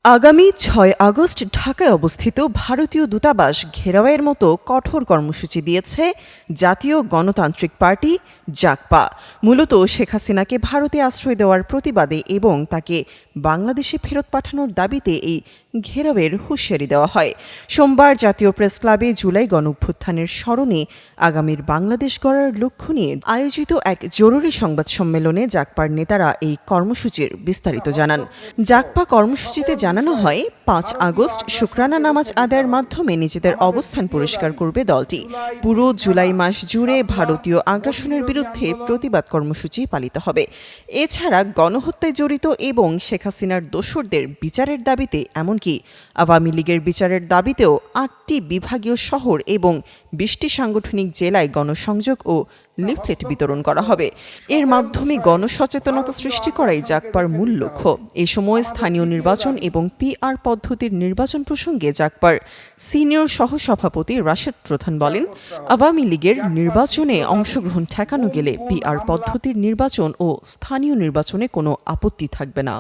আগামী ৬ আগস্ট ঢাকায় অবস্থিত ভারতীয় দূতাবাস ঘেরাওয়ের মতো কঠোর কর্মসূচি দিয়েছে জাতীয় গণতান্ত্রিক পার্টি জাগপা। মূলত শেখ হাসিনাকে ভারতে আশ্রয় দেওয়ার প্রতিবাদে এবং তাকে বাংলাদেশে ফেরত পাঠানোর দাবিতে এই ঘেরাওয়ের হুঁশিয়ারি দেওয়া হয়। সোমবার জাতীয় প্রেস ক্লাবে জুলাই গণঅভ্যুত্থানের স্মরণে আগামীর বাংলাদেশ গড়ার লক্ষ্য নিয়ে আয়োজিত এক জরুরি সংবাদ সম্মেলনে জাগপার নেতারা এই কর্মসূচির বিস্তারিত জানান। জাগপা কর্মসূচিতে জানানো হয়, ৫ আগস্ট শুকরানা নামাজ আদায়ের মাধ্যমে নিজেদের অবস্থান পরিষ্কার করবে দলটি। পুরো জুলাই মাস জুড়ে ভারতীয় আগ্রাসনের বিরুদ্ধে প্রতিবাদ কর্মসূচি পালিত হবে। এছাড়া গণহত্যায় জড়িত এবং শেখ হাসিনার দোসরদের বিচারের দাবিতে এমনকি আওয়ামী লীগের বিচারের দাবিতেও ৮টি বিভাগীয় শহর এবং ২০টি সাংগঠনিক জেলায় গণসংযোগ ও লিফলেট বিতরণ করা হবে। এর মাধ্যমে গণসচেতনতা সৃষ্টি করাই জাগপার মূল লক্ষ্য। এ সময় স্থানীয় নির্বাচন এবং পিআর পদ্ধতির নির্বাচন প্রসঙ্গে জাগপার সিনিয়র সহসভাপতি রাশেদ প্রধান বলেন, আওয়ামী লীগের নির্বাচনে অংশগ্রহণ ঠেকানো গেলে পিআর পদ্ধতির নির্বাচন ও স্থানীয় নির্বাচনে কোনো আপত্তি থাকবে না।